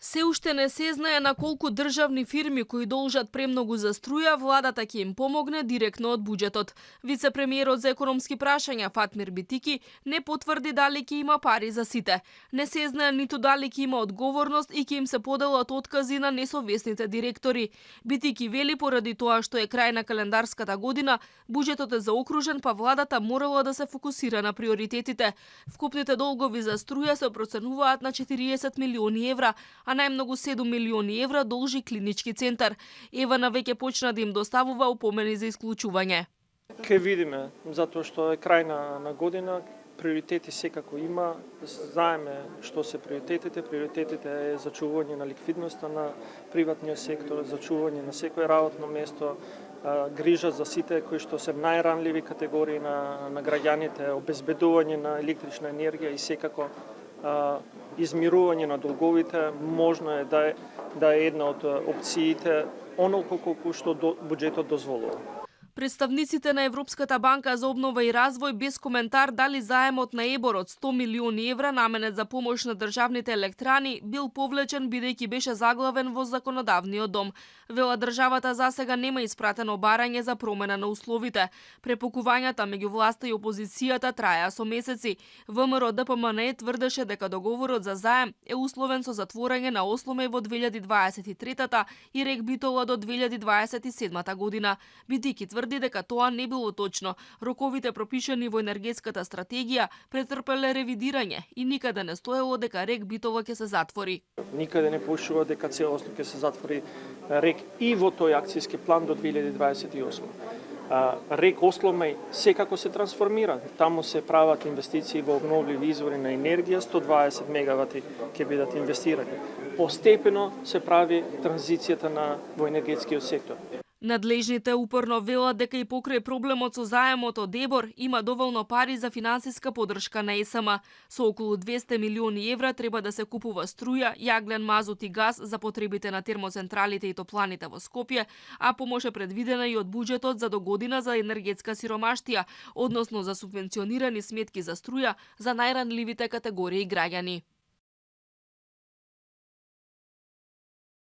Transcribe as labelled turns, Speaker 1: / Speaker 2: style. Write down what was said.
Speaker 1: Се уште не се знае на колку државни фирми кои должат премногу за струја, владата ќе им помогне директно од буџетот. Вице-премиерот за економски прашања Фатмир Битики не потврди дали ќе има пари за сите. Не се знае ниту дали ќе има одговорност и ќе им се поделат откази на несовесните директори. Битики вели поради тоа што е крај на календарската година, буџетот е заокружен, па владата морала да се фокусира на приоритетите. Вкупните долгови за струја се проценуваат на 40 милиони евра, а најмногу 7 милиони евра должи клинички центар. Евана веќе почна да им доставува упомени за исклучување.
Speaker 2: Ке видиме, затоа што е крај на година, приоритети секако има. Знаеме што се приоритетите. Приоритетите е зачување на ликвидноста на приватниот сектор, зачување на секое работно место, грижа за сите кои што се најранливи категории на граѓаните, обезбедување на електрична енергија и секако измирување на долговите. Можно е да е една од опциите онолку колку што буџетот дозволува.
Speaker 1: Представниците на Европската банка за обнова и развој без коментар дали заемот на ЕБОР од 100 милиони евра наменет за помош на државните електрани бил повлечен бидејќи беше заглавен во законодавниот дом. Вела државата засега нема испратено барање за промена на условите. Препукувањата меѓу власта и опозицијата траеа со месеци. ВМРО ДПМНЕ тврдеше дека договорот за заем е условен со затворање на Осломеј во 2023 и Рек Битола до 2027 година. Битики тврди дека тоа не било точно. Роковите пропишани во енергетската стратегија претрпеле ревидирање и никаде не стоело дека Рек Битола ќе се затвори.
Speaker 2: Никаде не пишува дека целосно ќе се затвори Рек и во тој акцијски план до 2028. Рек Осломеј секако се трансформира. Таму се прават инвестиции во обновливи извори на енергија, 120 мегавати ќе бидат инвестирани. Постепено се прави транзицијата во енергетскиот сектор.
Speaker 1: Надлежните упорно велат дека и покрај проблемот со заемот од ЕБОР има доволно пари за финансиска подршка на ЕСМ. Со околу 200 милиони евра треба да се купува струја, јаглен мазут и газ за потребите на термоцентралите и топланите во Скопје, а помош е предвидена и од буџетот за догодина за енергетска сиромаштија, односно за субвенционирани сметки за струја за најранливите категории граѓани.